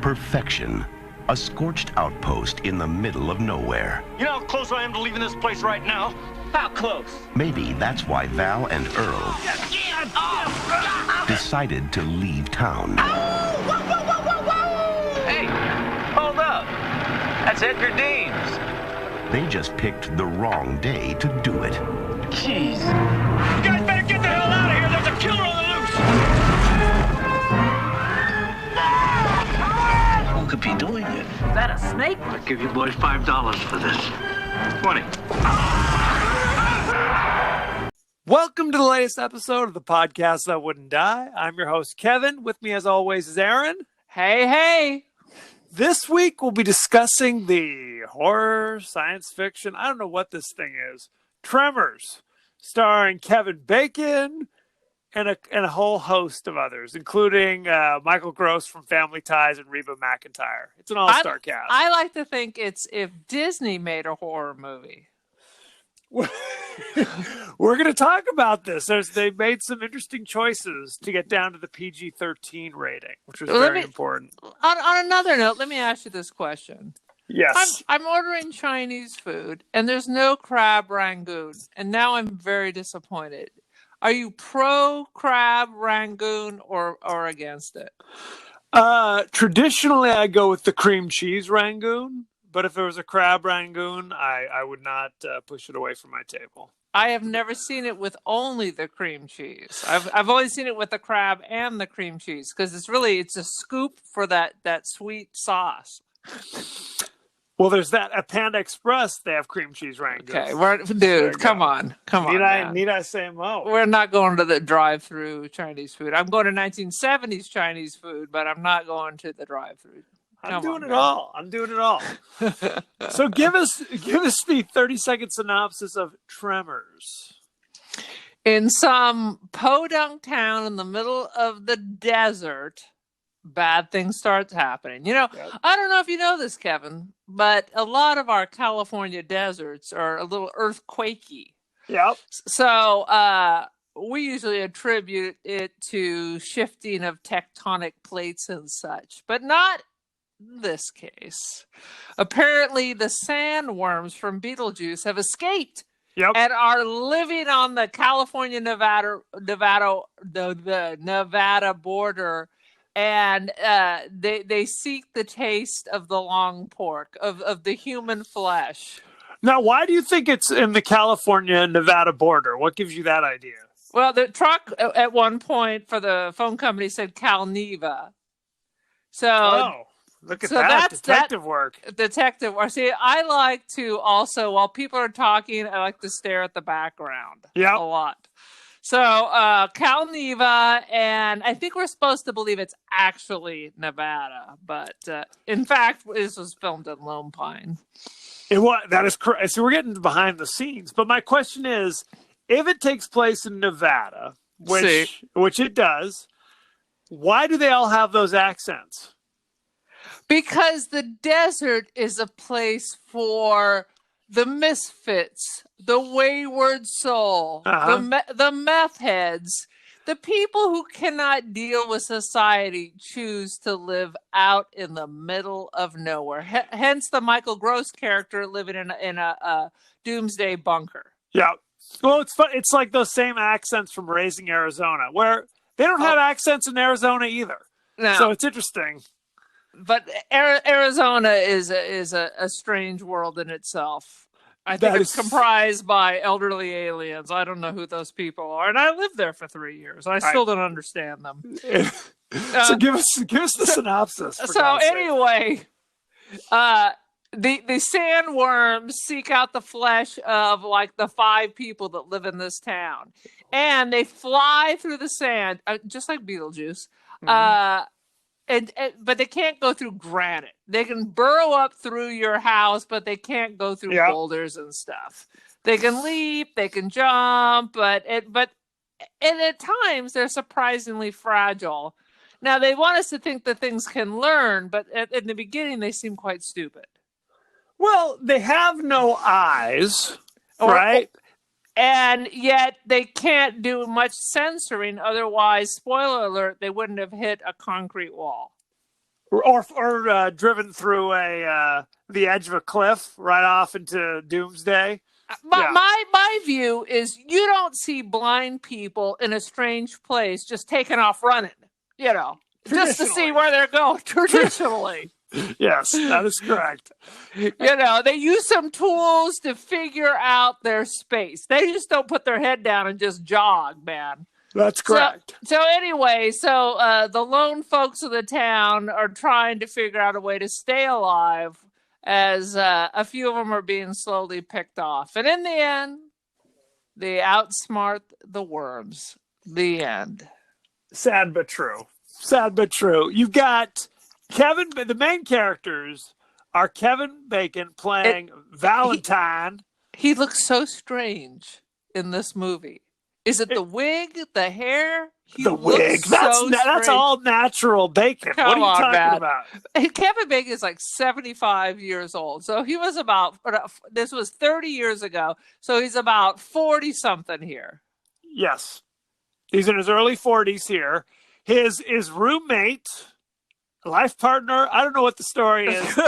Perfection. A scorched outpost in the middle of nowhere. You know how close I am to leaving this place right now? How close? Maybe that's why Val and Earl decided to leave town. Hey, hold up. That's Edgar Deans. They just picked the wrong day to do it. Jeez. You guys better get the hell out of here. There's a killer on the loose. Who could be doing it? Is that a snake? I'll give you boys $5 for this. 20. Welcome to the latest episode of the podcast that wouldn't die. I'm your host, Kevin. With me, as always, is Aaron. Hey, hey. This week, we'll be discussing the horror, science fiction, I don't know what this thing is, Tremors, starring Kevin Bacon and a whole host of others, including Michael Gross from Family Ties and Reba McEntire. It's an all-star cast. I like to think it's if Disney made a horror movie. We're going to talk about this. They made some interesting choices to get down to the PG-13 rating, which was very important. On another note, let me ask you this question. Yes. I'm ordering Chinese food, and there's no crab rangoon, and now I'm very disappointed. Are you pro crab rangoon or against it? Traditionally, I go with the cream cheese rangoon. But if there was a crab rangoon, I would not push it away from my table. I have never seen it with only the cream cheese. I've only seen it with the crab and the cream cheese because it's a scoop for that sweet sauce. Well, there's that at Panda Express. They have cream cheese rangoon. Okay, dude, come on. Need I say more? We're not going to the drive-through Chinese food. I'm going to 1970s Chinese food, but I'm not going to the drive-through. I'm doing it all. So give us the 30-second synopsis of Tremors. In some podunk town in the middle of the desert, bad things start happening. You know, yep. I don't know if you know this, Kevin, but a lot of our California deserts are a little earthquakey. Yep. So we usually attribute it to shifting of tectonic plates and such, but not this case. Apparently the sandworms from Beetlejuice have escaped and are living on the California Nevada border, and they seek the taste of the long pork of the human flesh. Now, why do you think it's in the California Nevada border? What gives you that idea? Well, the truck at one point for the phone company said Calneva. So look at that detective work. Detective work. See, I like to also, while people are talking, I like to stare at the background a lot. So, Calneva, and I think we're supposed to believe it's actually Nevada, but in fact, this was filmed in Lone Pine. That is correct. So we're getting behind the scenes, but my question is, if it takes place in Nevada, which it does, why do they all have those accents? Because the desert is a place for the misfits, the wayward soul, the meth heads, the people who cannot deal with society choose to live out in the middle of nowhere. Hence the Michael Gross character living in a doomsday bunker. Yeah. Well, it's fun. It's like those same accents from Raising Arizona, where they don't have accents in Arizona either. No. So it's interesting. But Arizona is a strange world in itself. I think it's comprised by elderly aliens. I don't know who those people are, and I lived there for 3 years. I still don't understand them. So give us the synopsis. So anyway, the sandworms seek out the flesh of like the 5 people that live in this town, and they fly through the sand just like Beetlejuice. Mm-hmm. But they can't go through granite. They can burrow up through your house, but they can't go through boulders and stuff. They can leap, they can jump, but at times they're surprisingly fragile. Now they want us to think that things can learn, but in the beginning they seem quite stupid. Well, they have no eyes, right? And yet they can't do much censoring. Otherwise, spoiler alert, they wouldn't have hit a concrete wall. or driven through the edge of a cliff right off into doomsday. My view is you don't see blind people in a strange place just taking off running, just to see where they're going traditionally. Yes, that is correct. They use some tools to figure out their space. They just don't put their head down and just jog, man. That's correct. So anyway, the lone folks of the town are trying to figure out a way to stay alive as a few of them are being slowly picked off. And in the end, they outsmart the worms. The end. Sad but true. Sad but true. You've got the main characters are Kevin Bacon playing Valentine. He looks so strange in this movie. Is it the wig, the hair? The wig. That's all natural Bacon. What are you talking about? Kevin Bacon is like 75 years old. So he was this was 30 years ago. So he's about 40 something here. Yes. He's in his early 40s here. His roommate, life partner, I don't know what the story is.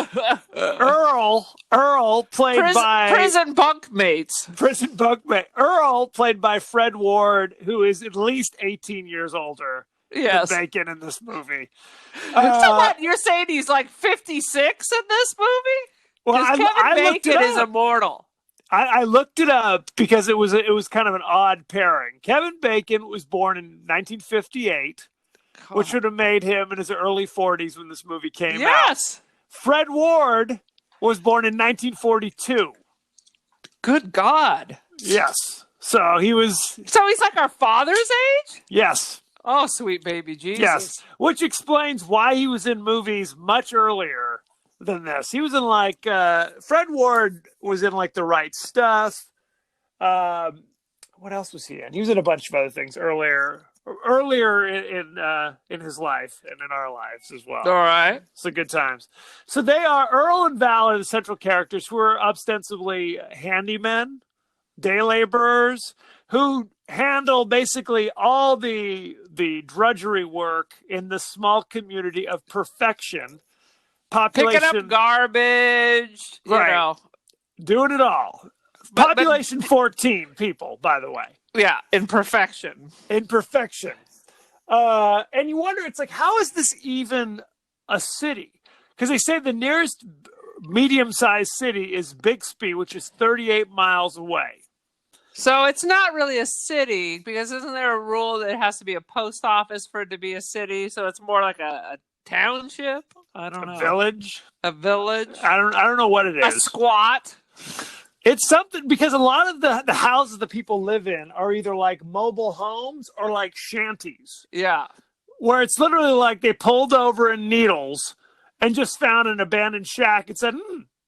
Earl played by prison bunkmate. Earl played by Fred Ward, who is at least 18 years older than Bacon in this movie. So what, you're saying he's like 56 in this movie? Well, Kevin Bacon is immortal. I looked it up because it was kind of an odd pairing. Kevin Bacon was born in 1958. Which would have made him in his early 40s when this movie came out. Yes. Fred Ward was born in 1942. Good God. Yes. So he's like our father's age? Yes. Oh, sweet baby Jesus. Yes. Which explains why he was in movies much earlier than this. He was in Fred Ward was in The Right Stuff. What else was he in? He was in a bunch of other things earlier in his life and in our lives as well. All right. So good times. So Earl and Val are the central characters who are ostensibly handymen, day laborers, who handle basically all the drudgery work in the small community of Perfection. Population, picking up garbage, doing it all. Population 14 people, by the way. Yeah, in Perfection. And you wonder, it's how is this even a city? Because they say the nearest medium-sized city is Bixby, which is 38 miles away. So it's not really a city, because isn't there a rule that it has to be a post office for it to be a city? So it's more like a township? I don't know. Village? A village? I don't know what it is. A squat? It's something, because a lot of the houses that people live in are either mobile homes or shanties. Yeah. Where it's literally they pulled over in Needles and just found an abandoned shack and said,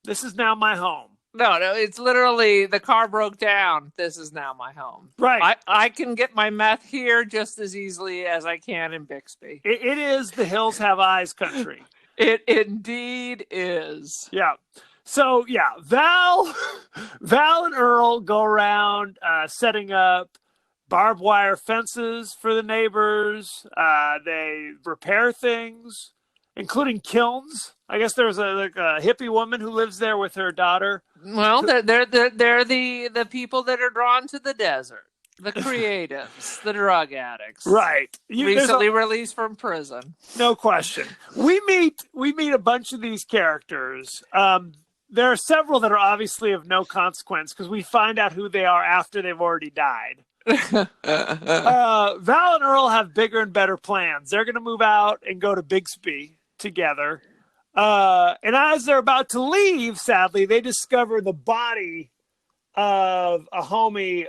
this is now my home. No, it's literally the car broke down. This is now my home. Right. I can get my meth here just as easily as I can in Bixby. It is the hills have eyes country. It indeed is. Yeah. So, Val and Earl go around setting up barbed wire fences for the neighbors. They repair things, including kilns. I guess there's a hippie woman who lives there with her daughter. Well, they're the people that are drawn to the desert. The creatives, the drug addicts. Right. Recently released from prison. No question. We meet a bunch of these characters. There are several that are obviously of no consequence because we find out who they are after they've already died. Val and Earl have bigger and better plans. They're going to move out and go to Bixby together. And as they're about to leave, sadly, they discover the body of a homie,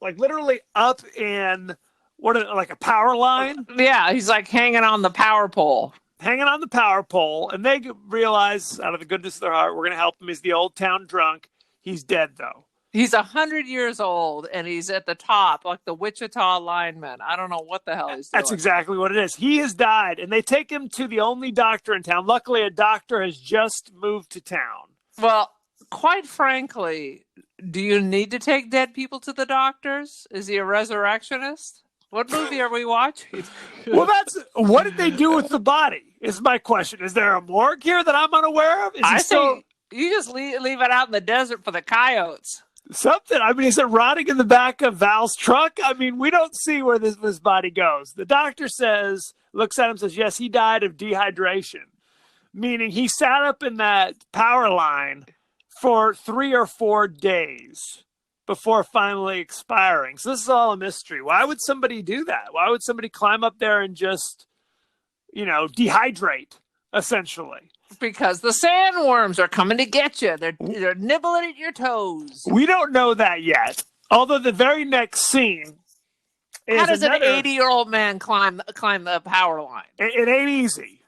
literally up in a power line. Yeah, he's hanging on the power pole. And they realize, out of the goodness of their heart, we're going to help him. He's the old town drunk. He's dead, though. He's 100 years old, and he's at the top, like the Wichita lineman. I don't know what the hell he's doing. That's exactly what it is. He has died, and they take him to the only doctor in town. Luckily, a doctor has just moved to town. Well, quite frankly, do you need to take dead people to the doctors? Is he a resurrectionist? What movie are we watching? Well, what did they do with the body? Is my question. Is there a morgue here that I'm unaware of? Is he still you just leave it out in the desert for the coyotes. something? I mean, is it rotting in the back of Val's truck? I mean, we don't see where this body goes. The doctor looks at him, says, yes, he died of dehydration, meaning he sat up in that power line for 3 or 4 days before finally expiring. So this is all a mystery. Why would somebody do that? Why would somebody climb up there and just, dehydrate, essentially? Because the sandworms are coming to get you. They're nibbling at your toes. We don't know that yet. Although the very next scene is how does an 80-year-old man climb the power line? It ain't easy.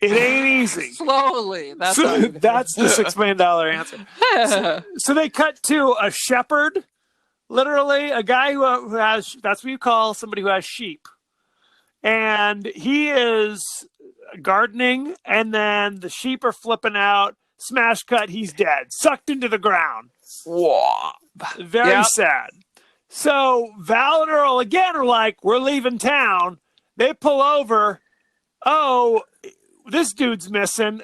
It ain't easy. Slowly. That's the $6 million answer. So they cut to a shepherd, literally a guy who has, that's what you call somebody who has sheep. And he is gardening, and then the sheep are flipping out. Smash cut, he's dead. Sucked into the ground. Whoa. Very sad. So Val and Earl again are like, we're leaving town. They pull over. Oh, this dude's missing.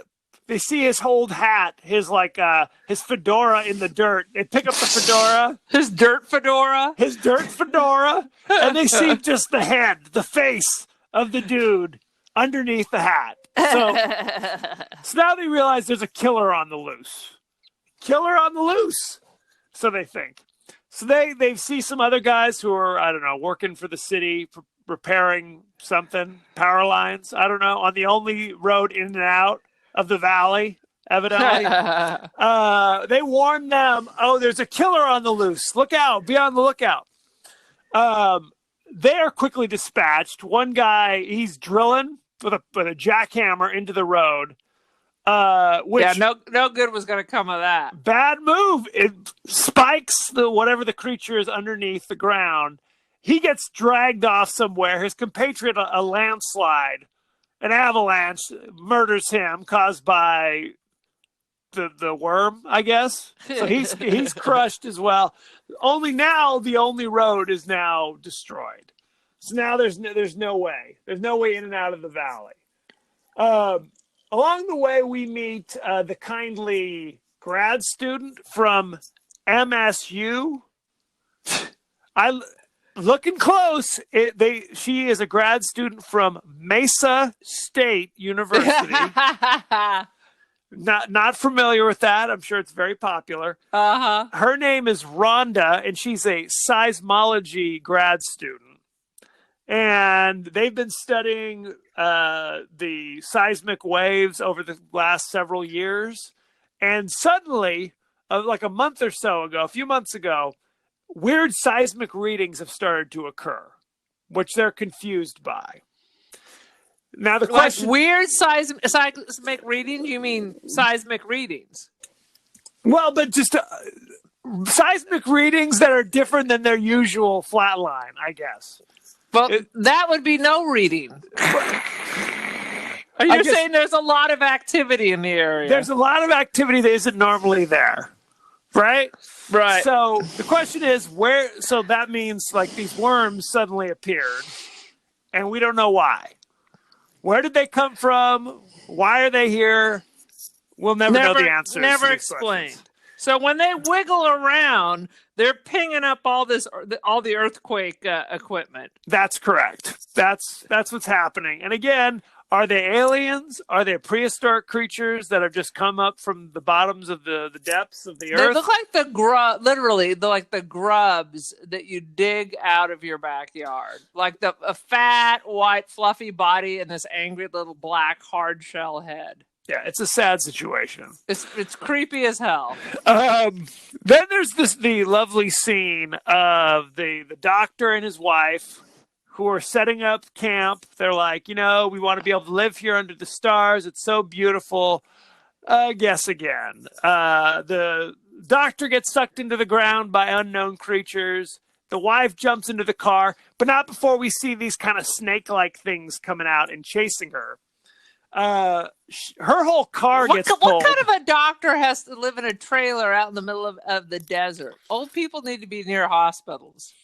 They see his old hat, his fedora in the dirt. They pick up the fedora. His dirt fedora? His dirt fedora. And they see just the head, the face of the dude underneath the hat. So now they realize there's a killer on the loose. Killer on the loose. So they think. So they see some other guys who are, I don't know, working for the city, repairing something, power lines, I don't know, on the only road in and out of the valley, evidently. They warn them, oh, there's a killer on the loose. Look out, be on the lookout. They are quickly dispatched. One guy, he's drilling with a jackhammer into the road. Which no good was going to come of that. Bad move. It spikes whatever the creature is underneath the ground. He gets dragged off somewhere. His compatriot, a landslide, an avalanche, murders him, caused by the worm, I guess. So he's crushed as well. Only now the only road is now destroyed. So now there's no way. There's no way in and out of the valley. Along the way, we meet the kindly grad student from MSU. Looking close, she is a grad student from Mesa State University. Not familiar with that. I'm sure it's very popular. Uh-huh. Her name is Rhonda, and she's a seismology grad student. And they've been studying the seismic waves over the last several years. And suddenly, like a few months ago, weird seismic readings have started to occur, which they're confused by. Now the question: weird seismic readings? You mean seismic readings? Well, but just seismic readings that are different than their usual flat line, I guess. Well, that would be no reading. Are you saying there's a lot of activity in the area? There's a lot of activity that isn't normally there. Right? Right. So the question is so that means like these worms suddenly appeared and we don't know why. Where did they come from? Why are they here? We'll never know the answers. Never explained. So when they wiggle around, they're pinging up all the earthquake equipment. That's correct. That's what's happening. And again, are they aliens? Are they prehistoric creatures that have just come up from the bottoms of the depths of the earth? They look like the grubs that you dig out of your backyard. Like a fat, white, fluffy body and this angry little black hard shell head. Yeah, it's a sad situation. It's creepy as hell. Then there's the lovely scene of the doctor and his wife who are setting up camp. They're like, we want to be able to live here under the stars. It's so beautiful. Guess again. The doctor gets sucked into the ground by unknown creatures. The wife jumps into the car, but not before we see these kind of snake-like things coming out and chasing her. Her whole car gets pulled. What kind of a doctor has to live in a trailer out in the middle of the desert? Old people need to be near hospitals.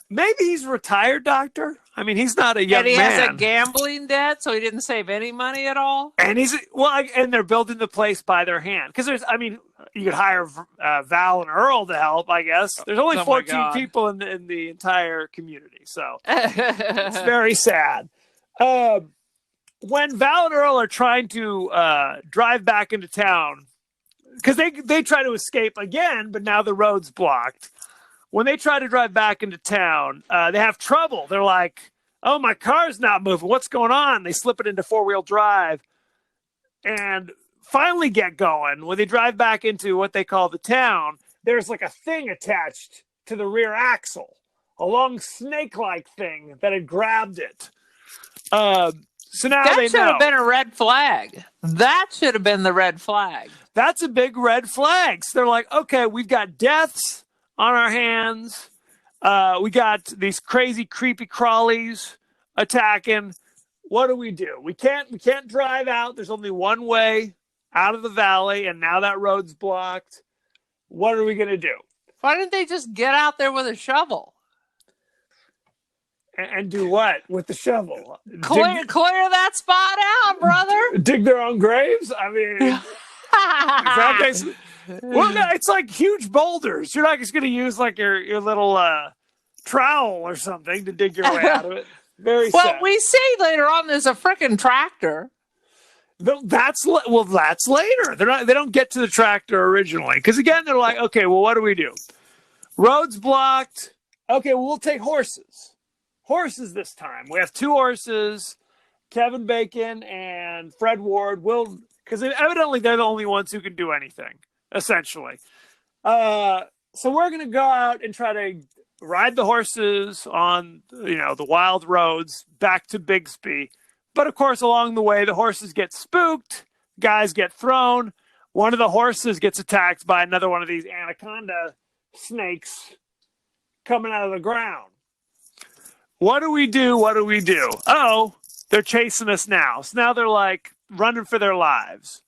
Maybe he's a retired doctor. I mean, he's not a young And he man. has a gambling debt, so he didn't save any money at all. And and they're building the place by their hand. Because you could hire Val and Earl to help, I guess. There's only 14 people in the entire community. So it's very sad. When Val and Earl are trying to drive back into town, because they try to escape again, but now the road's blocked. When they try to drive back into town, they have trouble. They're like, oh, my car's not moving. What's going on? They slip it into four-wheel drive and finally get going. When they drive back into what they call the town, there's like a thing attached to the rear axle, a long snake-like thing that had grabbed it. So now that should have been a red flag. That should have been the red flag. That's a big red flag. So they're like, okay, we've got deaths on our hands. We got these crazy creepy crawlies attacking. What do? We can't drive out. There's only one way out of the valley, and now that road's blocked. What are we gonna do? Why didn't they just get out there with a shovel? And do what with the shovel? Clear that spot out, brother. Dig their own graves? I mean, well, no, it's like huge boulders. You're not just going to use like your little trowel or something to dig your way out of it. Very sad. Well, we see later on there's a freaking tractor. That's later. They don't get to the tractor originally because again they're like, okay, well, what do we do? Roads blocked. Okay, well, we'll take horses. Horses this time. We have two horses. Kevin Bacon and Fred Ward will, because evidently they're the only ones who can do anything, essentially. So we're going to go out and try to ride the horses on, the wild roads back to Bixby. But of course, along the way, the horses get spooked. Guys get thrown. One of the horses gets attacked by another one of these anaconda snakes coming out of the ground. What do we do? Oh, they're chasing us now. So now they're like running for their lives.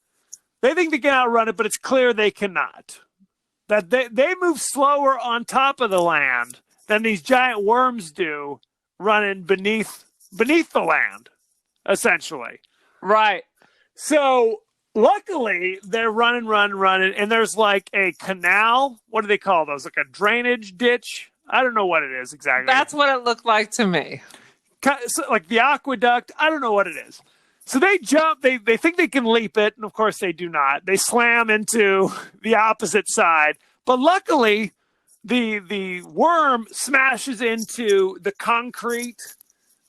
They think they can outrun it, but it's clear they cannot. That they move slower on top of the land than these giant worms do running beneath the land, essentially. Right. So luckily they're running, and there's like a canal. What do they call those? Like a drainage ditch? I don't know what it is exactly. That's what it looked like to me. Like the aqueduct. I don't know what it is. So they jump. They think they can leap it. And of course they do not. They slam into the opposite side. But luckily the worm smashes into the concrete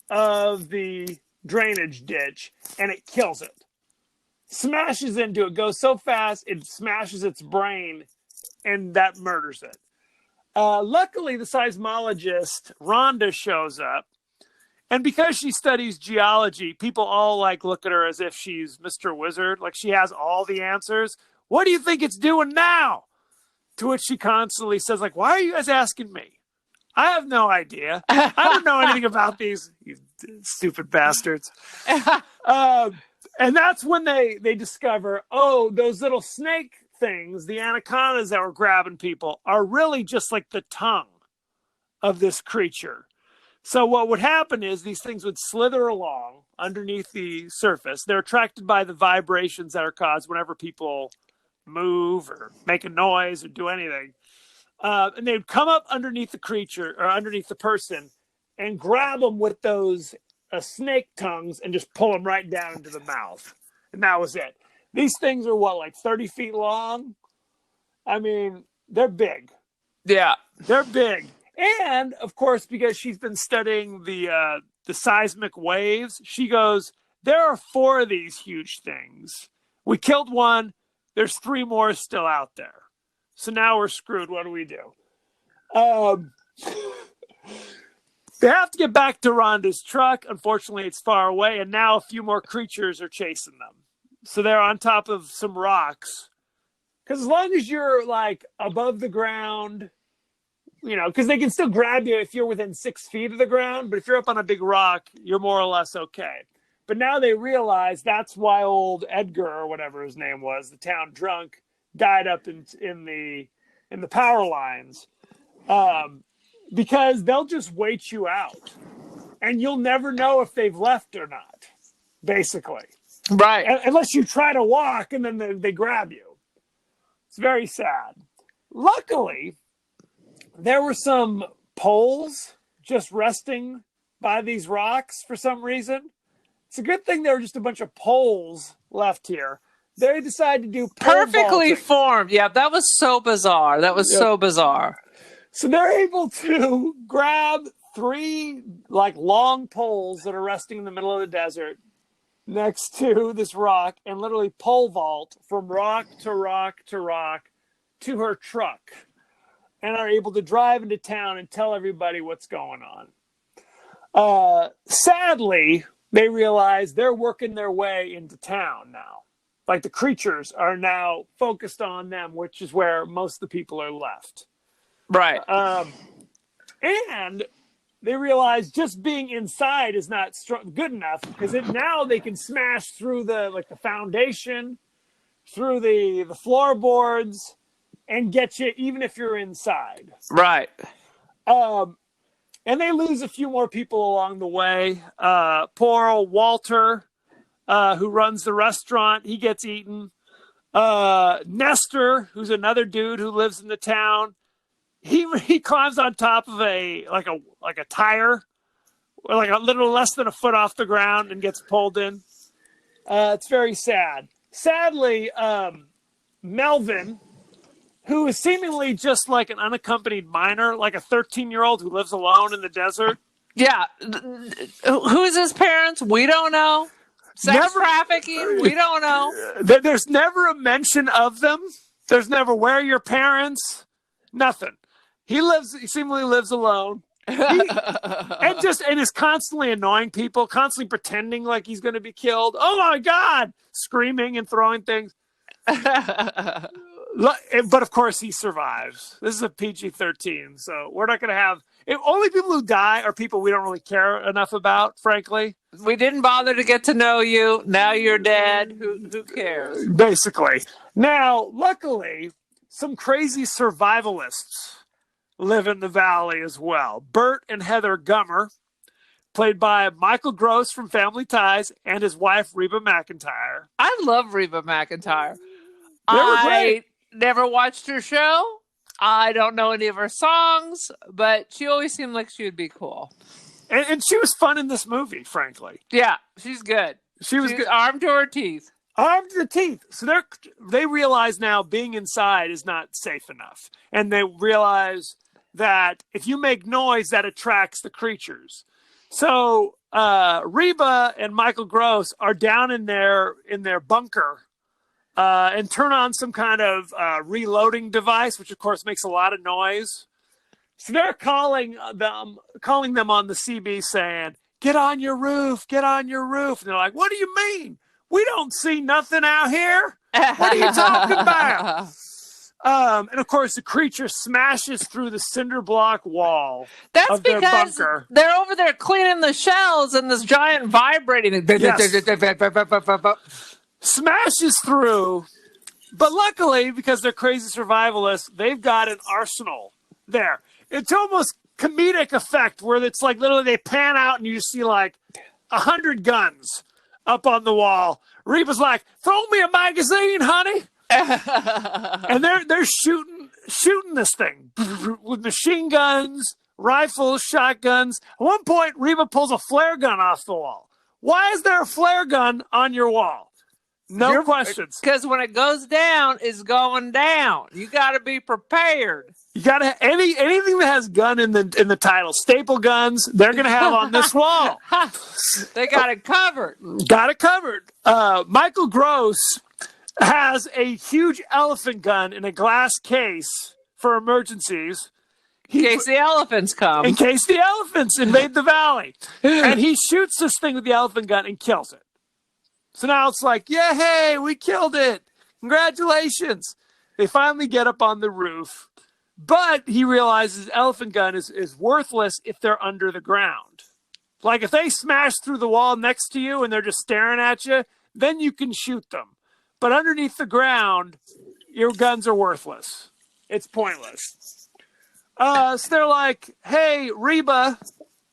of the drainage ditch and it kills it. Smashes into it. Goes so fast it smashes its brain and that murders it. Luckily, the seismologist, Rhonda, shows up. And because she studies geology, people all look at her as if she's Mr. Wizard. Like she has all the answers. What do you think it's doing now? To which she constantly says, why are you guys asking me? I have no idea. I don't know anything about these, you stupid bastards. And that's when they discover, those little snake things, the anacondas that were grabbing people, are really just like the tongue of this creature. So what would happen is these things would slither along underneath the surface. They're attracted by the vibrations that are caused whenever people move or make a noise or do anything. And they'd come up underneath the creature or underneath the person and grab them with those snake tongues and just pull them right down into the mouth. And that was it. These things are 30 feet long? I mean, they're big. Yeah. They're big. And, of course, because she's been studying the seismic waves, she goes, there are 4 of these huge things. We killed one. There's 3 more still out there. So now we're screwed. What do we do? They have to get back to Rhonda's truck. Unfortunately, it's far away. And now a few more creatures are chasing them. So they're on top of some rocks. Because as long as you're above the ground, because they can still grab you if you're within 6 feet of the ground. But if you're up on a big rock, you're more or less okay. But now they realize that's why old Edgar, or whatever his name was, the town drunk, died up in the power lines. because they'll just wait you out. And you'll never know if they've left or not, basically. Right. Unless you try to walk and then they grab you. It's very sad. Luckily, there were some poles just resting by these rocks for some reason. It's a good thing there were just a bunch of poles left here. They decided to do perfectly formed. Yeah, that was so bizarre. So bizarre. So they're able to grab 3 like long poles that are resting in the middle of the desert next to this rock and literally pole vault from rock to rock to rock to her truck, and are able to drive into town and tell everybody what's going on. Sadly, they realize they're working their way into town now. Like the creatures are now focused on them, which is where most of the people are left. Right. And they realize just being inside is not good enough, because now they can smash through the foundation, through the floorboards, and get you even if you're inside. Right. And they lose a few more people along the way. Poor old Walter, who runs the restaurant, he gets eaten. Nestor, who's another dude who lives in the town, he climbs on top of a tire, like a little less than a foot off the ground, and gets pulled in. It's very sad. Sadly, Melvin, who is seemingly just like an unaccompanied minor, like a 13-year-old who lives alone in the desert. Yeah. Who's his parents? We don't know. Sex trafficking? We don't know. There's never a mention of them. There's never, where are your parents? Nothing. He seemingly lives alone. And is constantly annoying people, constantly pretending like he's going to be killed. Oh my God! Screaming and throwing things. But of course he survives. This is a PG-13, so we're not going to have... Only people who die are people we don't really care enough about, frankly. We didn't bother to get to know you. Now you're dead. Who cares? Basically. Now, luckily, some crazy survivalists live in the valley as well. Bert and Heather Gummer, played by Michael Gross from Family Ties, and his wife, Reba McEntire. I love Reba McEntire. They were great. I never watched her show. I don't know any of her songs, but she always seemed like she would be cool. And she was fun in this movie, frankly. Yeah, she's good. She's good. Armed to her teeth. Armed to the teeth. So they realize now being inside is not safe enough. And they realize that if you make noise, that attracts the creatures. So Reba and Michael Gross are down in their bunker and turn on some kind of reloading device, which of course makes a lot of noise. So they're calling them on the CB saying, "Get on your roof, get on your roof." And they're like, "What do you mean? We don't see nothing out here. What are you talking about?" And of course, the creature smashes through the cinder block wall of their bunker. They're over there cleaning the shells, and this giant vibrating smashes through. But luckily, because they're crazy survivalists, they've got an arsenal there. It's almost comedic effect where it's like literally they pan out and you just see like 100 guns up on the wall. Reba's like, "Throw me a magazine, honey." And they're shooting this thing with machine guns, rifles, shotguns. At one point, Reba pulls a flare gun off the wall. Why is there a flare gun on your wall? No questions. Because when it goes down, it's going down. You got to be prepared. You got to anything that has gun in the title. Staple guns, they're going to have on this wall. They got it covered. Got it covered. Michael Gross has a huge elephant gun in a glass case for emergencies. In case the elephants come. In case the elephants invade the valley. And he shoots this thing with the elephant gun and kills it. So now it's like, yeah, hey, we killed it. Congratulations. They finally get up on the roof. But he realizes elephant gun is worthless if they're under the ground. Like if they smash through the wall next to you and they're just staring at you, then you can shoot them. But underneath the ground, your guns are worthless. It's pointless. So they're like, hey, Reba,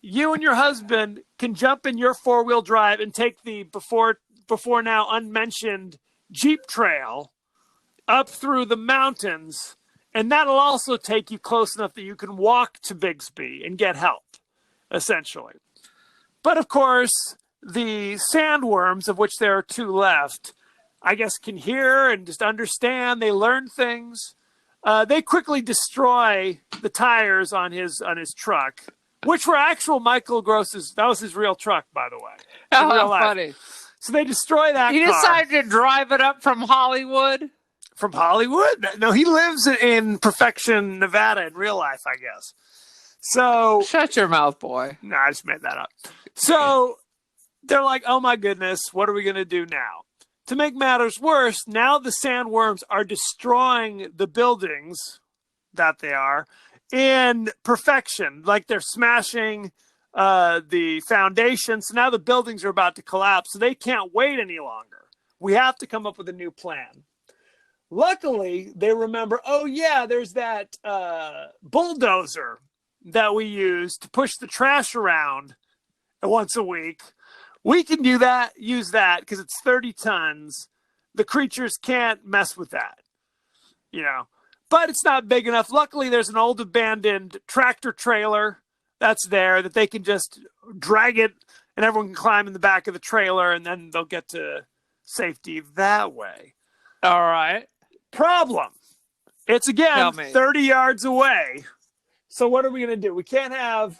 you and your husband can jump in your 4-wheel drive and take the before now unmentioned Jeep trail up through the mountains, and that'll also take you close enough that you can walk to Bixby and get help, essentially. But of course, the sandworms, of which there are 2 left, I guess can hear and just understand. They learn things. They quickly destroy the tires on his truck, which were actual Michael Gross's. That was his real truck, by the way. Oh, how funny. So they destroy that He car. decided to drive it up from Hollywood? From Hollywood? No, he lives in Perfection, Nevada in real life, I guess. So shut your mouth, boy. No, I just made that up. So they're like, oh my goodness, what are we going to do now? To make matters worse, now the sandworms are destroying the buildings that they are in Perfection. Like they're smashing the foundation. So now the buildings are about to collapse. So they can't wait any longer. We have to come up with a new plan. Luckily, they remember, oh yeah, there's that bulldozer that we use to push the trash around once a week. We can use that because it's 30 tons. The creatures can't mess with that, but it's not big enough. Luckily, there's an old abandoned tractor trailer that's there that they can just drag it and everyone can climb in the back of the trailer and then they'll get to safety that way. All right. Problem. It's again 30 yards away. So what are we going to do? We can't have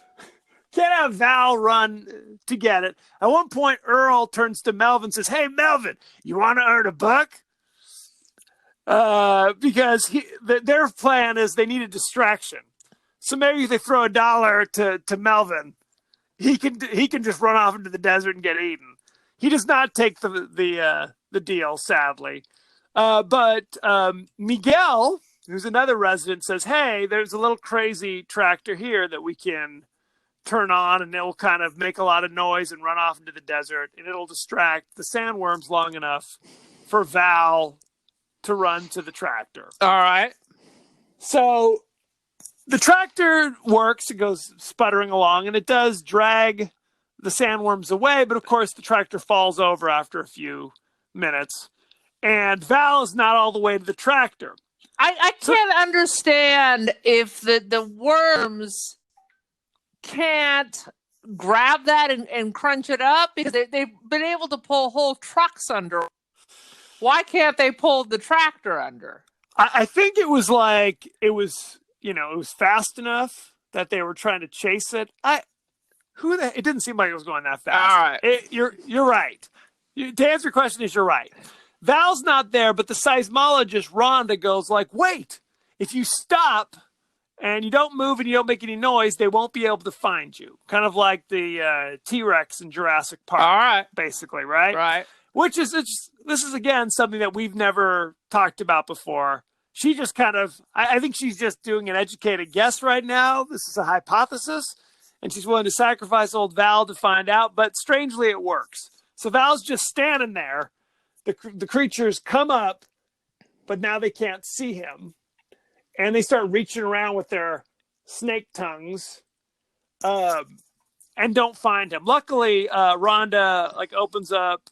Val run to get it. At one point, Earl turns to Melvin and says, hey, Melvin, you want to earn $1? Because their plan is they need a distraction. So maybe if they throw $1 to Melvin, he can just run off into the desert and get eaten. He does not take the deal, sadly. But Miguel, who's another resident, says, hey, there's a little crazy tractor here that we can turn on and it'll kind of make a lot of noise and run off into the desert and it'll distract the sandworms long enough for Val to run to the tractor. All right. So the tractor works. It goes sputtering along and it does drag the sandworms away. But of course, the tractor falls over after a few minutes and Val is not all the way to the tractor. I can't understand if the worms can't grab that and crunch it up because they've been able to pull whole trucks under. Why can't they pull the tractor under? I think it was fast enough that they were trying to chase it. It didn't seem like it was going that fast. All right. You're right. To answer your question is you're right. Val's not there, but the seismologist Rhonda goes like, wait, if you stop and you don't move and you don't make any noise, they won't be able to find you. Kind of like the T-Rex in Jurassic Park. All right. Basically, right? Right. This is, again, something that we've never talked about before. She just kind of, I think she's just doing an educated guess right now. This is a hypothesis, and she's willing to sacrifice old Val to find out, but strangely it works. So Val's just standing there. The creatures come up, but now they can't see him. And they start reaching around with their snake tongues and don't find him. Luckily, Rhonda opens up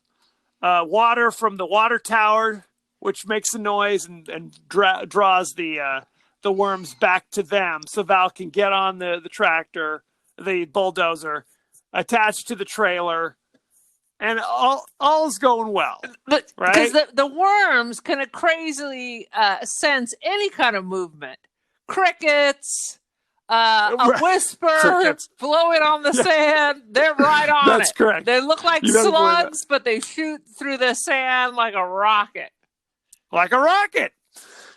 water from the water tower, which makes a noise and draws the worms back to them. So Val can get on the tractor, the bulldozer, attached to the trailer, and all's going well. But right? Because the worms can crazily sense any kind of movement. Crickets, a whisper blowing on the sand. They're right on it. That's correct. They look like slugs, but they shoot through the sand like a rocket. Like a rocket.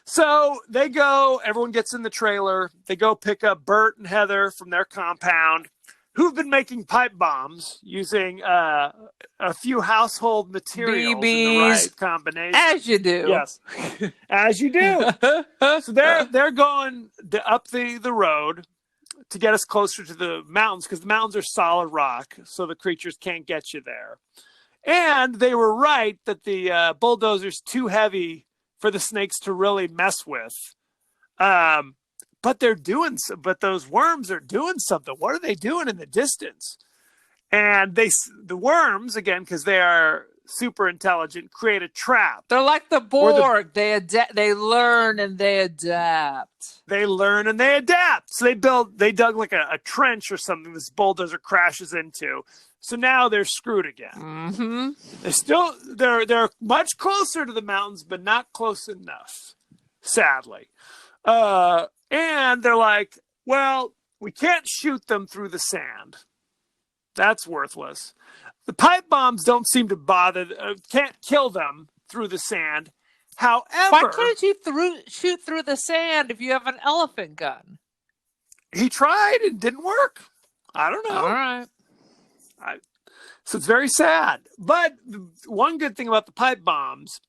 So they go, everyone gets in the trailer. They go pick up Bert and Heather from their compound, who've been making pipe bombs using a few household materials in the right combination. As you do. Yes, as you do. So they're going up the road to get us closer to the mountains because the mountains are solid rock, so the creatures can't get you there. And they were right that the bulldozer's too heavy for the snakes to really mess with. but but those worms are doing something. What are they doing in the distance? And the worms, again, because they are super intelligent, create a trap. They're like the Borg. They learn and they adapt. They learn and they adapt. So they dug like a trench or something this bulldozer crashes into. So now they're screwed again. Mm-hmm. They're much closer to the mountains, but not close enough, sadly. And they're like, well, we can't shoot them through the sand. That's worthless. The pipe bombs don't seem to bother, can't kill them through the sand. However, why can't you shoot through the sand if you have an elephant gun? He tried and didn't work. I don't know. All right. So it's very sad. But one good thing about the pipe bombs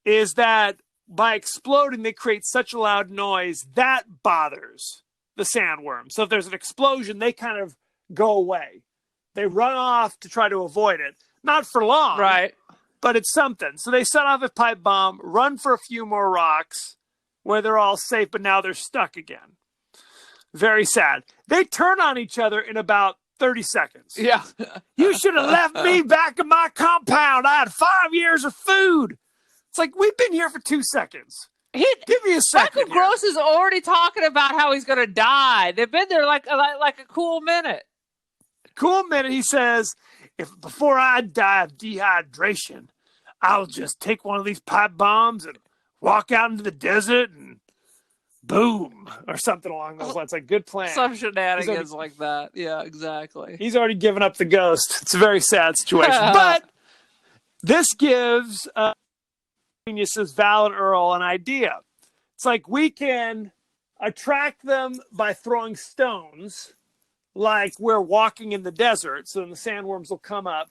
is that by exploding, they create such a loud noise that bothers the sandworm. So if there's an explosion, they kind of go away. They run off to try to avoid it. Not for long. Right. But it's something. So they set off a pipe bomb, run for a few more rocks where they're all safe, but now they're stuck again. Very sad. They turn on each other in about 30 seconds. Yeah. You should have left me back in my compound. I had 5 years of food. It's like, we've been here for 2 seconds. Give me a second. Michael Gross is already talking about how he's going to die. They've been there like a cool minute. Cool minute. He says, if before I die of dehydration, I'll just take one of these pipe bombs and walk out into the desert and boom, or something along those lines. Like, good plan. Some shenanigans like that. Yeah, exactly. He's already given up the ghost. It's a very sad situation. But this gives geniuses Val and Earl an idea. It's like, we can attract them by throwing stones, like we're walking in the desert, so then the sandworms will come up.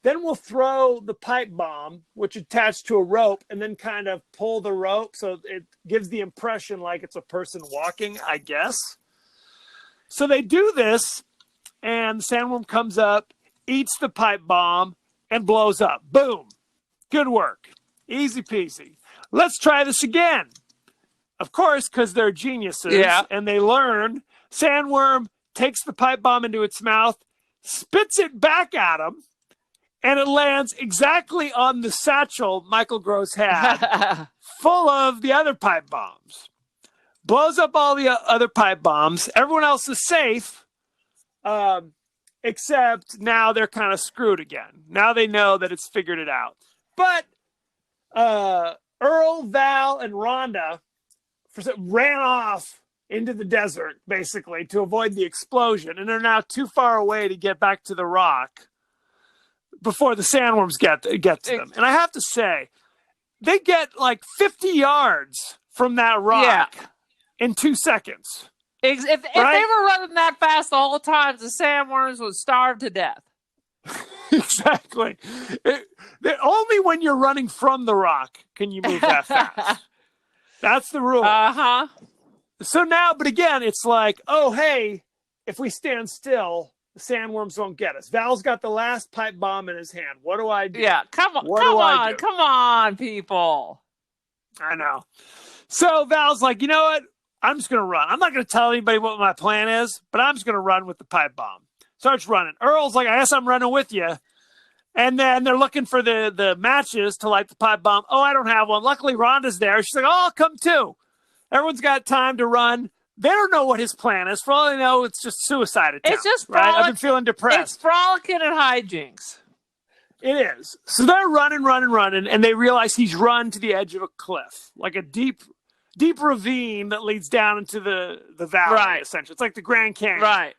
Then we'll throw the pipe bomb, which is attached to a rope, and then kind of pull the rope so it gives the impression like it's a person walking, I guess. So they do this, and the sandworm comes up, eats the pipe bomb, and blows up. Boom. Good work. Easy peasy. Let's try this again. Of course, because they're geniuses, and they learn. Sandworm takes the pipe bomb into its mouth, spits it back at him, and it lands exactly on the satchel Michael Gross had, full of the other pipe bombs. Blows up all the other pipe bombs. Everyone else is safe, except now they're kind of screwed again. Now they know that it's figured it out. But Earl, Val, and Rhonda ran off into the desert, basically, to avoid the explosion, and they're now too far away to get back to the rock before the sandworms get to them. And I have to say, they get like 50 yards from that rock in 2 seconds. If they were running that fast the whole time, the sandworms would starve to death. Exactly. Only when you're running from the rock can you move that fast. That's the rule. Uh-huh. So now, but again, it's like, oh, hey, if we stand still, the sandworms won't get us. Val's got the last pipe bomb in his hand. What do I do? Yeah, come on, people. I know. So Val's like, you know what? I'm just going to run. I'm not going to tell anybody what my plan is, but I'm just going to run with the pipe bomb. Starts running. Earl's like, I guess I'm running with you. And then they're looking for the matches to light the pipe bomb. Oh, I don't have one. Luckily, Rhonda's there. She's like, oh, I'll come too. Everyone's got time to run. They don't know what his plan is. For all they know, it's just suicide attempt. It's just right? I've been feeling depressed. It's frolicking and hijinks. It is. So they're running, and they realize he's run to the edge of a cliff, like a deep ravine that leads down into the valley, essentially. It's like the Grand Canyon. Right.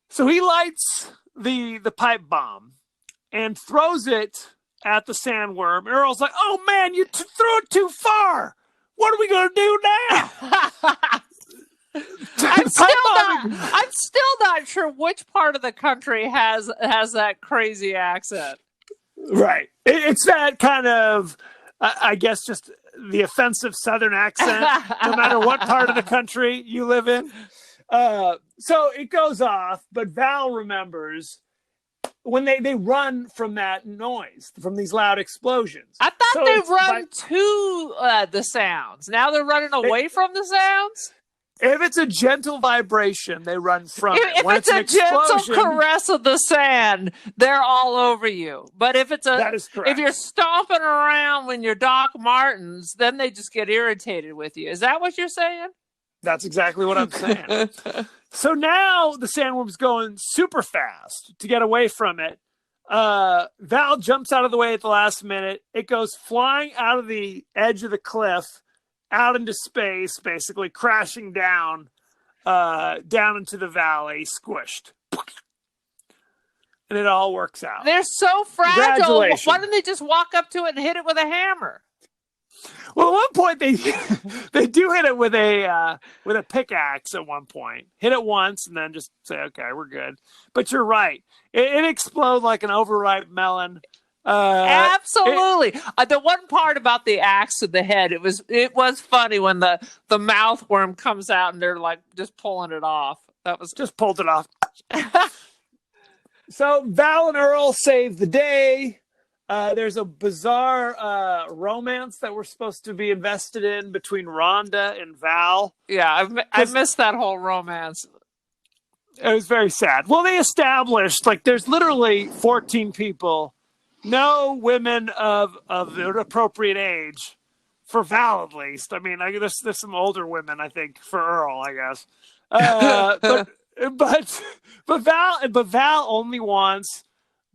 So he lights the pipe bomb and throws it at the sandworm. And Earl's like, oh, man, you threw it too far. What are we going to do now? I'm still not sure which part of the country has that crazy accent. Right. It's that kind of, I guess, just the offensive Southern accent, no matter what part of the country you live in. So it goes off, but Val remembers when they run from that noise, from these loud explosions. I thought they run to the sounds. Now they're running away from the sounds? If it's a gentle vibration, they run from it. If When it's a an explosion, gentle caress of the sand, they're all over you. But if that is correct. if you're stomping around when you're Doc Martens, then they just get irritated with you. Is that what you're saying? That's exactly what I'm saying. So now the sandworm's going super fast to get away from it. Val jumps out of the way at the last minute. It goes flying out of the edge of the cliff, out into space, basically crashing down into the valley, squished. And it all works out. They're so fragile. Congratulations. Why don't they just walk up to it and hit it with a hammer? Well, at one point they do hit it with a pickaxe. At one point, hit it once and then just say, "Okay, we're good." But you're right; it exploded like an overripe melon. Absolutely. The one part about the axe to the head, it was funny when the mouth worm comes out and they're like just pulling it off. That was just pulled it off. So Val and Earl save the day. There's a bizarre romance that we're supposed to be invested in between Rhonda and Val. Yeah, I missed that whole romance. It was very sad. Well, they established, like, there's literally 14 people, no women of an appropriate age, for Val at least. I mean, there's some older women, I think, for Earl, I guess. But Val only wants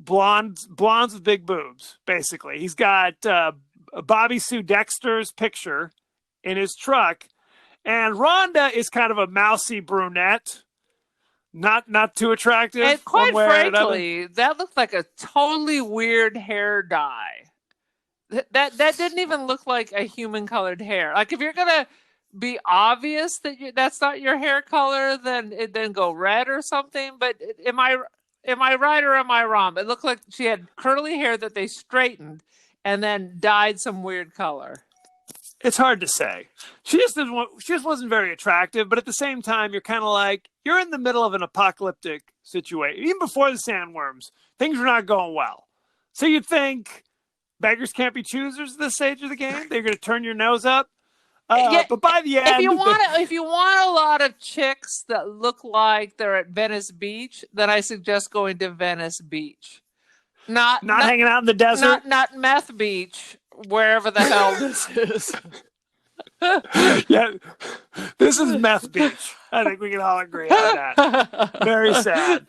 blondes with big boobs, basically. He's got Bobby Sue Dexter's picture in his truck, and Rhonda is kind of a mousy brunette, not too attractive. And quite frankly, that looked like a totally weird hair dye. That didn't even look like a human colored hair. Like, if you're gonna be obvious that that's not your hair color, then go red or something. But am I right or am I wrong? It looked like she had curly hair that they straightened and then dyed some weird color. It's hard to say. She just wasn't very attractive, but at the same time, you're kind of like, you're in the middle of an apocalyptic situation. Even before the sandworms, things were not going well. So you'd think beggars can't be choosers at this stage of the game. They're going to turn your nose up. But by the end, if you want a lot of chicks that look like they're at Venice Beach, then I suggest going to Venice Beach. Not hanging out in the desert. Not Meth Beach, wherever the hell this is. Yeah, this is Meth Beach. I think we can all agree on that. Very sad.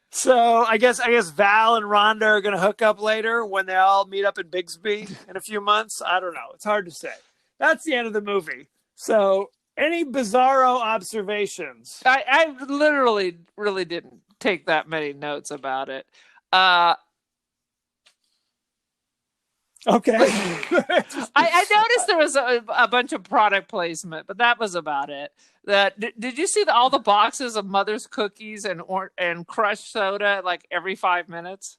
So I guess Val and Rhonda are going to hook up later when they all meet up in Bigsby in a few months. I don't know. It's hard to say. That's the end of the movie. So, any bizarro observations? I literally really didn't take that many notes about it. Okay. I noticed there was a bunch of product placement, but that was about it. Did you see all the boxes of Mother's cookies and crushed soda like every 5 minutes?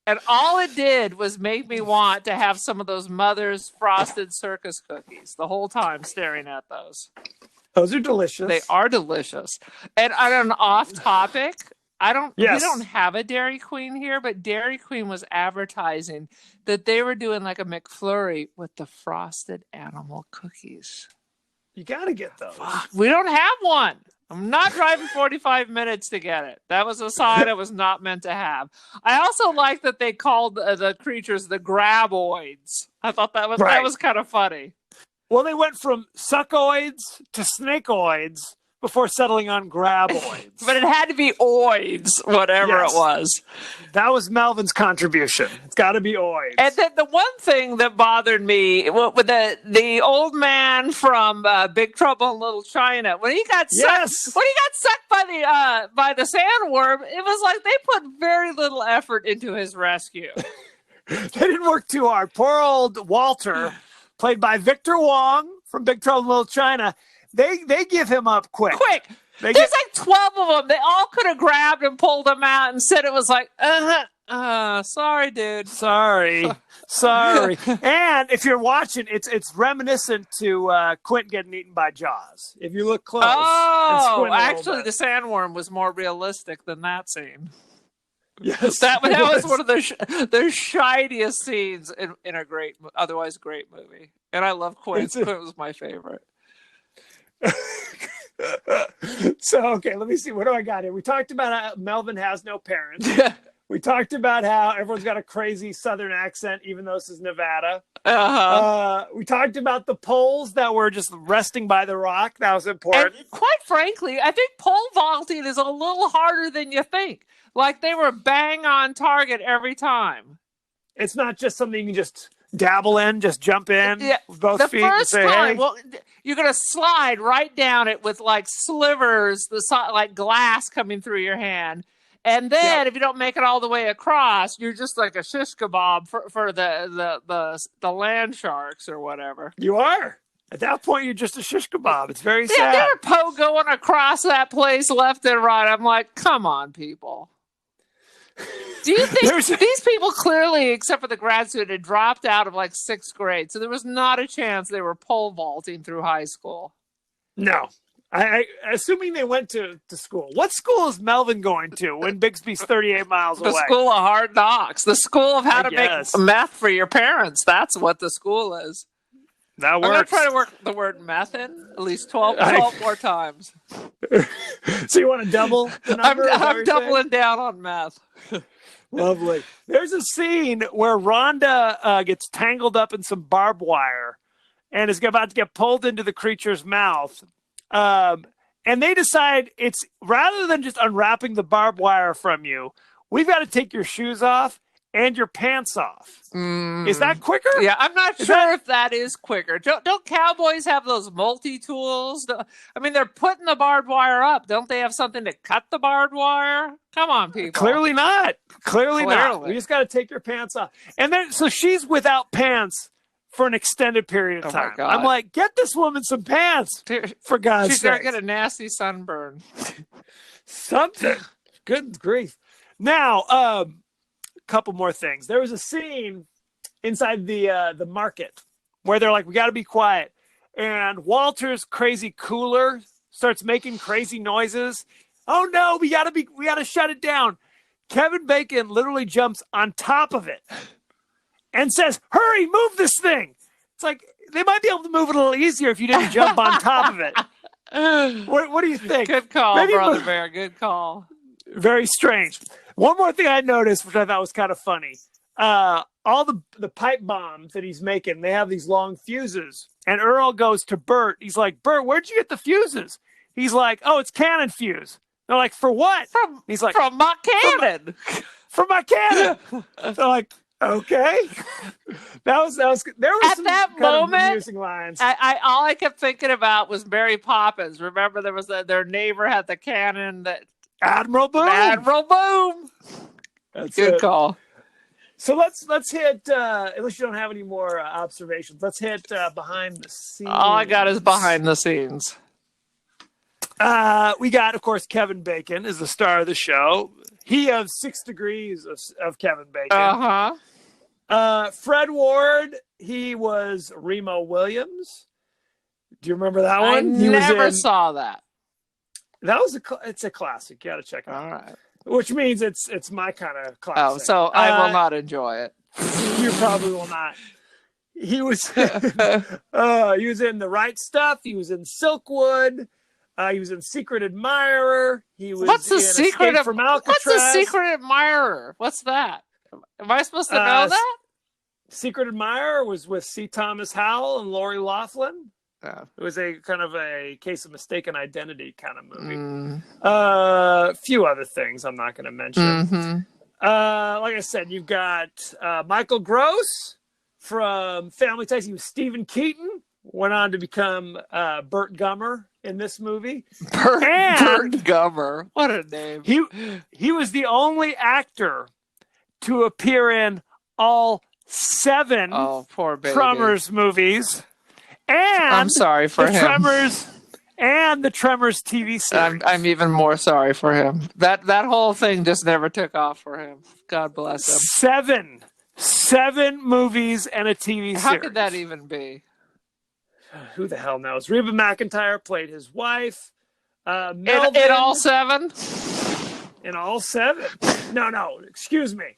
And all it did was make me want to have some of those Mother's frosted circus cookies the whole time staring at those. Those are delicious. They are delicious. And on an off topic, we don't have a Dairy Queen here, but Dairy Queen was advertising that they were doing like a McFlurry with the frosted animal cookies. You got to get those. We don't have one. I'm not driving 45 minutes to get it. That was a sign I was not meant to have. I also like that they called the creatures the graboids. I thought that was kind of funny. Well, they went from suckoids to snakeoids before settling on graboids. But it had to be oids, whatever it was. That was Melvin's contribution. It's got to be oids. And then the one thing that bothered me with the old man from Big Trouble in Little China, when he got sucked by the sandworm, it was like they put very little effort into his rescue. They didn't work too hard. Poor old Walter, played by Victor Wong from Big Trouble in Little China. They give him up quick. There's like 12 of them. They all could have grabbed and pulled him out and said it was like, sorry, dude. Sorry. And if you're watching, it's reminiscent to Quint getting eaten by Jaws. If you look close. Oh, actually, the sandworm was more realistic than that scene. Yes, that was one of the shiniest scenes in a otherwise great movie. And I love Quint. Quint was my favorite. So, okay, let me see. What do I got here? We talked about how Melvin has no parents. We talked about how everyone's got a crazy Southern accent, even though this is Nevada. We talked about the poles that were just resting by the rock. That was important. And quite frankly, I think pole vaulting is a little harder than you think. Like they were bang on target every time. It's not just something you can just dabble in, just jump in with both the feet first and say, time, hey. well, you're going to slide right down it with like slivers, like glass coming through your hand. And then if you don't make it all the way across, you're just like a shish kebab for the land sharks or whatever. You are. At that point, you're just a shish kebab. It's very sad. Yeah, they're going across that place left and right. I'm like, come on, people. Do you think these people clearly, except for the grad student, had dropped out of like 6th grade? So there was not a chance they were pole vaulting through high school. No. I assuming they went to school. What school is Melvin going to when Bixby's 38 miles away? The school of hard knocks. The school of how to make meth for your parents. That's what the school is. That works. I'm going to try to work the word meth in at least 12 more times. So you want to double the number? I'm doubling down on meth. Lovely. There's a scene where Rhonda gets tangled up in some barbed wire and is about to get pulled into the creature's mouth. And they decide it's rather than just unwrapping the barbed wire from you, we've got to take your shoes off and your pants off. Is that quicker? Yeah, I'm not sure if that is quicker. Don't cowboys have those multi-tools? I mean, they're putting the barbed wire up. Don't they have something to cut the barbed wire? Come on, people. Clearly not. Clearly not. We just got to take your pants off. And then, so she's without pants for an extended period of time. I'm like, get this woman some pants, for God's sake. She's going to get a nasty sunburn. Something. Good grief. Now, couple more things. There was a scene inside the market where they're like, we got to be quiet. And Walter's crazy cooler starts making crazy noises. Oh no, we got to shut it down. Kevin Bacon literally jumps on top of it and says, hurry, move this thing. It's like, they might be able to move it a little easier if you didn't jump on top of it. What do you think? Good call, Brother Bear. Good call. Very strange. One more thing I noticed, which I thought was kind of funny. All the pipe bombs that he's making, they have these long fuses. And Earl goes to Bert. He's like, Bert, where'd you get the fuses? He's like, oh, it's cannon fuse. They're like, for what? He's like, from my cannon. From my cannon. They're like, okay. There was at some that kind moment, of amusing lines. All I kept thinking about was Mary Poppins. Remember, there was their neighbor had the cannon that Admiral Boom. Admiral Boom. That's good it. call. So let's hit. Unless you don't have any more observations, let's hit behind the scenes. All I got is behind the scenes. We got, of course, Kevin Bacon is the star of the show. He of 6 Degrees of Kevin Bacon. Fred Ward, he was Remo Williams. Do you remember that one? I never saw that. That was it's a classic. You got to check it out. All right. Which means it's my kind of classic. Oh, so I will not enjoy it. You probably will not. He was he was in The Right Stuff. He was in Silkwood. He was in Secret Admirer. He was What's the in secret Escape from Alcatraz. What's the Secret Admirer? What's that? Am I supposed to know that? Secret Admirer was with C. Thomas Howell and Lori Loughlin. It was a kind of a case of mistaken identity kind of movie. A few other things I'm not going to mention. Like I said, you've got Michael Gross from Family Ties. He was Stephen Keaton. Went on to become Burt Gummer in this movie. Burt Gummer. What a name. He was the only actor to appear in all 7 Tremors movies. And I'm sorry for him. Tremors and the Tremors TV series. I'm even more sorry for him. That whole thing just never took off for him. God bless him. 7 movies and a TV series. How could that even be? Who the hell knows? Reba McEntire played his wife. In all 7? In all 7? No, excuse me.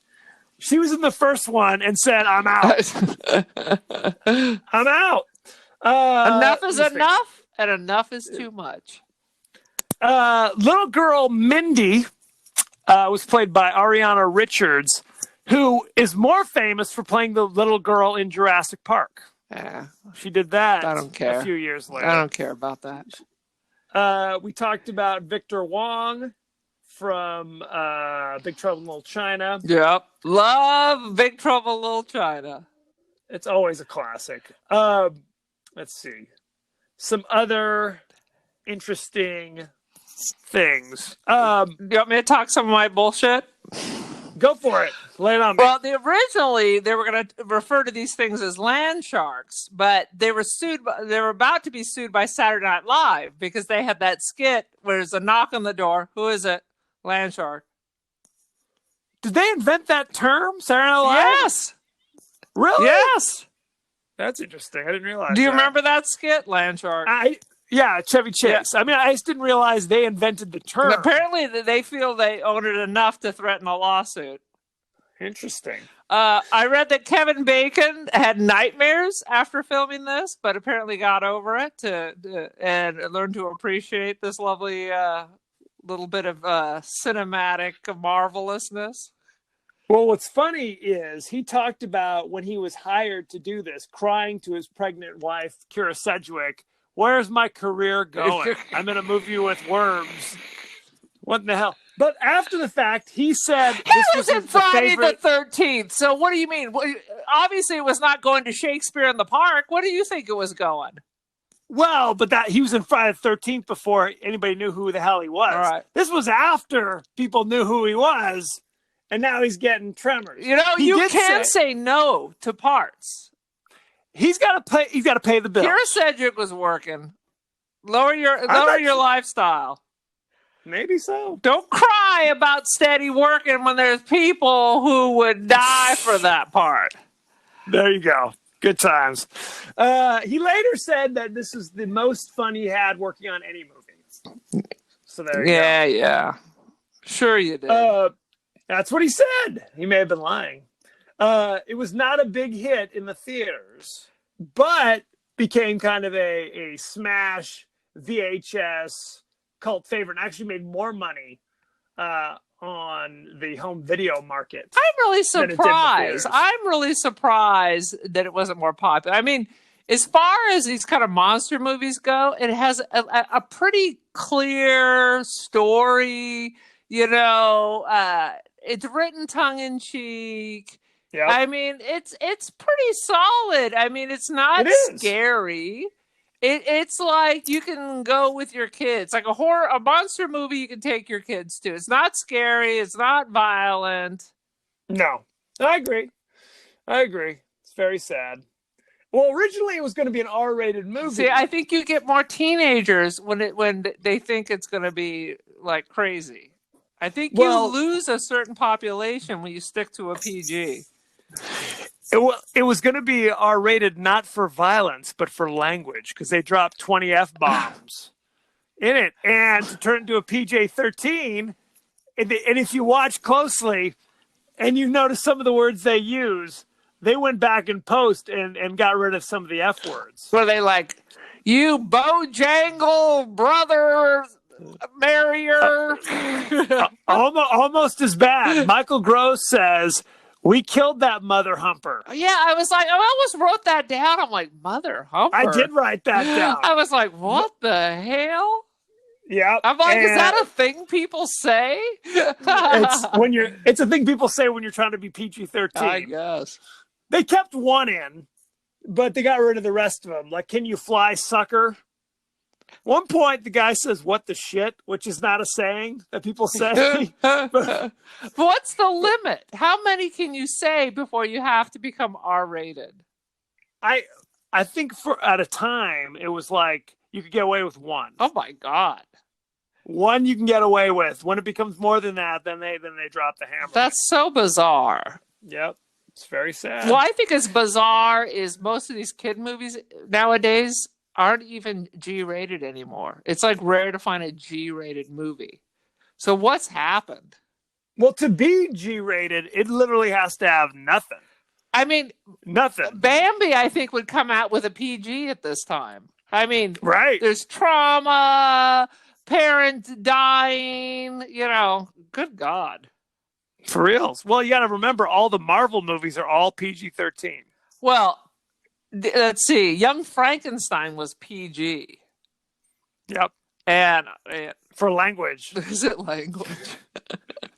She was in the first one and said, I'm out. I'm out. Enough is enough, and enough is too much. Little girl Mindy was played by Ariana Richards, who is more famous for playing the little girl in Jurassic Park. Yeah, She did that I don't care. a few years later. I don't care about that. We talked about Victor Wong from Big Trouble in Little China. Yep. Love Big Trouble in Little China. It's always a classic. Let's see. Some other interesting things. You want me to talk some of my bullshit? Go for it. Lay it on me. Well, originally they were going to refer to these things as land sharks, but they were sued. They were about to be sued by Saturday Night Live because they had that skit where there's a knock on the door. Who is it? Land shark. Did they invent that term, Saturday Night Live? Yes. Really? Yes. That's interesting. I didn't realize. Do you that. remember that skit, Land Shark? Yeah, Chevy Chase. Yeah. I mean, I just didn't realize they invented the term. And apparently, they feel they own it enough to threaten a lawsuit. Interesting. I read that Kevin Bacon had nightmares after filming this, but apparently got over it and learned to appreciate this lovely little bit of cinematic marvelousness. Well, what's funny is he talked about when he was hired to do this, crying to his pregnant wife, Kira Sedgwick, "Where's my career going? I'm in a movie with worms. What in the hell?" But after the fact, he said this was in Friday the 13th. So what do you mean? Obviously, it was not going to Shakespeare in the Park. What do you think it was going? Well, but that he was in Friday the 13th before anybody knew who the hell he was. All right. This was after people knew who he was, and now he's getting Tremors. You know, you can say no to parts. He's got to pay. He's got to pay the bill. Kira Sedgwick was working. Lower your lifestyle. Maybe so. Don't cry about steady working when there's people who would die for that part. There you go. Good times. He later said that this is the most fun he had working on any movie. So there you go. Yeah. Sure you did. That's what he said. He may have been lying. It was not a big hit in the theaters, but became kind of a smash VHS cult favorite and actually made more money on the home video market. I'm really surprised. I'm really surprised that it wasn't more popular. I mean, as far as these kind of monster movies go, it has a pretty clear story. You know, it's written tongue in cheek. Yep. I mean, it's pretty solid. I mean, it's not scary. It's like you can go with your kids. Like a monster movie you can take your kids to. It's not scary. It's not violent. No, I agree. It's very sad. Well, originally it was going to be an R-rated movie. See, I think you get more teenagers when they think it's going to be like crazy. I think you lose a certain population when you stick to a PG. It was going to be R-rated not for violence, but for language, because they dropped 20 F-bombs in it. And to turn into a PJ-13, and if you watch closely and you notice some of the words they use, they went back in post and got rid of some of the F words. Were they like, "You Bojangle brother marrier"? Almost as bad. Michael Gross says, "We killed that mother humper." Yeah, I was like, I almost wrote that down. I'm like, mother humper. I did write that down. I was like, what the hell? Yeah. I'm like, is that a thing people say? It's a thing people say when you're trying to be PG-13. I guess. They kept one in, but they got rid of the rest of them. Like, "Can you fly, sucker?" One point, the guy says, "What the shit?" which is not a saying that people say. But what's the limit? How many can you say before you have to become R-rated? I think at a time, it was like you could get away with one. Oh, my God. One you can get away with. When it becomes more than that, then they drop the hammer. That's so bizarre. Yep. It's very sad. Well, I think as bizarre is most of these kid movies nowadays aren't even G-rated anymore. It's like rare to find a G-rated movie. So what's happened? Well, to be G-rated, it literally has to have nothing. I mean, nothing. Bambi, I think, would come out with a PG at this time. I mean, right. There's trauma. parent dying. Good God. For reals. Well, you got to remember, all the Marvel movies are all PG-13. Well, let's see. Young Frankenstein was PG. Yep. And for language. is it language?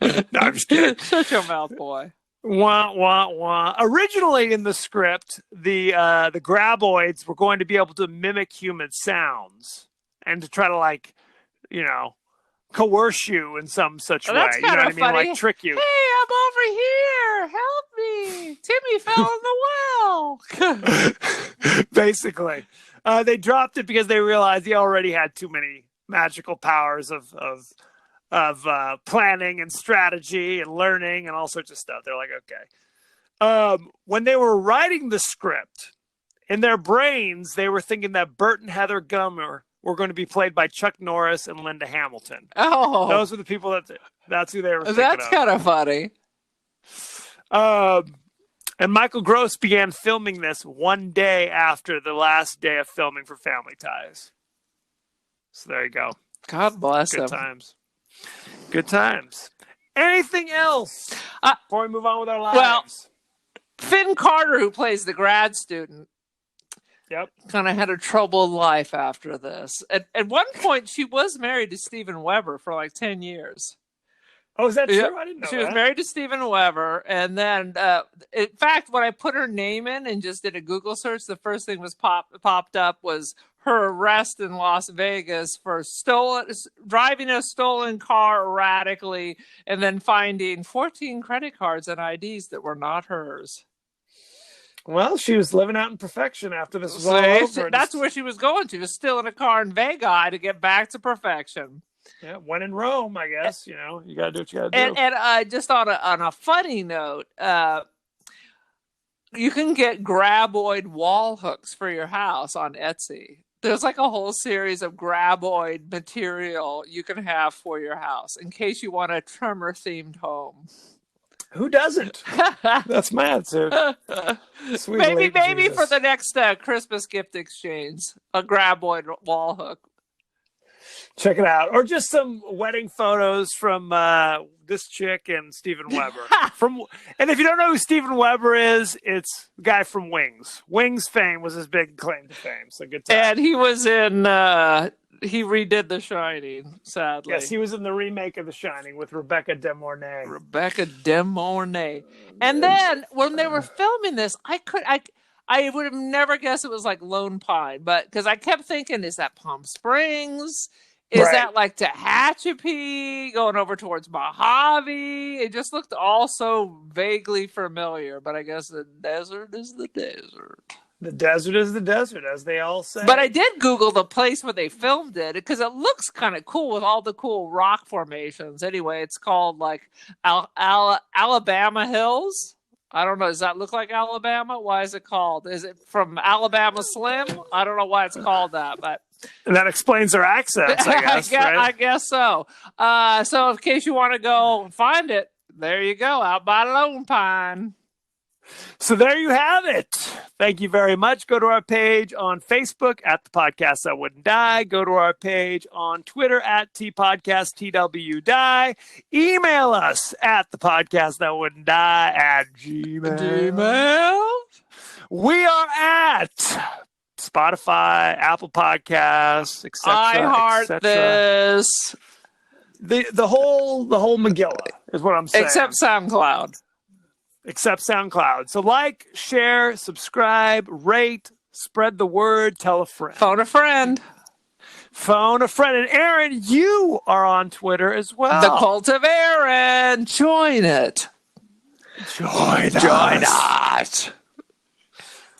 No, I'm just kidding. Shut your mouth, boy. Wah, wah, wah. Originally in the script, the graboids were going to be able to mimic human sounds and to try to coerce you in some such way. That's You know what I mean? funny. Like trick you. Hey, I'm over here. Help me. Timmy fell in the well. Basically. They dropped it because they realized he already had too many magical powers of planning and strategy and learning and all sorts of stuff. They're like, okay. When they were writing the script, in their brains, they were thinking that Bert and Heather Gummer were going to be played by Chuck Norris and Linda Hamilton. Oh. Those were the people that's who they were thinking That's kind of funny. And Michael Gross began filming this one day after the last day of filming for Family Ties. So there you go. God bless him. Good times. Good times. Anything else before we move on with our lives? Well, Finn Carter, who plays the grad student, yep, kind of had a troubled life after this. At one point, she was married to Steven Weber for like 10 years. Oh, is that true? Yep. I didn't know She that. was married to Steven Weber, and then, in fact, when I put her name in and just did a Google search, the first thing was popped up was her arrest in Las Vegas for driving a stolen car erratically, and then finding 14 credit cards and IDs that were not hers. Well, she was living out in perfection after this was all over. That's where she was going to. She was still in a car in Vegas to get back to perfection. Yeah, when in Rome, I guess, you got to do what you got to do. And just on a funny note, you can get graboid wall hooks for your house on Etsy. There's like a whole series of graboid material you can have for your house in case you want a Tremor-themed home. Who doesn't? That's my answer. Maybe for the next Christmas gift exchange, a graboid wall hook. Check it out. Or just some wedding photos from this chick and Steven Weber. And if you don't know who Steven Weber is, it's the guy from Wings. Wings fame was his big claim to fame. So good time. And he was in, he redid The Shining, sadly. Yes, he was in the remake of The Shining with Rebecca De Mornay. And then when they were filming this, I would have never guessed it was like Lone Pine, but because I kept thinking, is that Palm Springs? Is that like Tehachapi going over towards Mojave? It just looked all so vaguely familiar, but I guess the desert is the desert. The desert is the desert, as they all say. But I did Google the place where they filmed it because it looks kind of cool with all the cool rock formations. Anyway, it's called like Alabama Hills. I don't know. Does that look like Alabama? Why is it called? Is it from Alabama Slim? I don't know why it's called that, but and that explains their accents, I guess. I guess so. So in case you want to go find it, there you go, out by Lone Pine. So there you have it. Thank you very much. Go to our page on Facebook at The Podcast That Wouldn't Die. Go to our page on Twitter at TPodcastTWDie. Email us at The Podcast That Wouldn't Die at Gmail. We are at Spotify, Apple Podcasts, etc. I heart this. The whole Megillah is what I'm saying. Except SoundCloud. So like, share, subscribe, rate, spread the word, tell a friend. Phone a friend. And Aaron, you are on Twitter as well. The Cult of Aaron. Join it. Join us.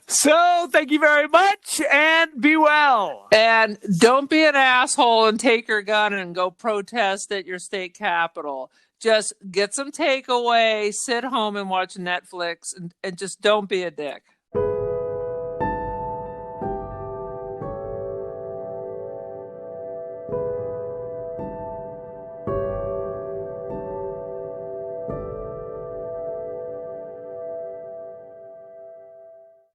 So thank you very much and be well. And don't be an asshole and take your gun and go protest at your state capitol. Just get some takeaway, sit home and watch Netflix, and just don't be a dick.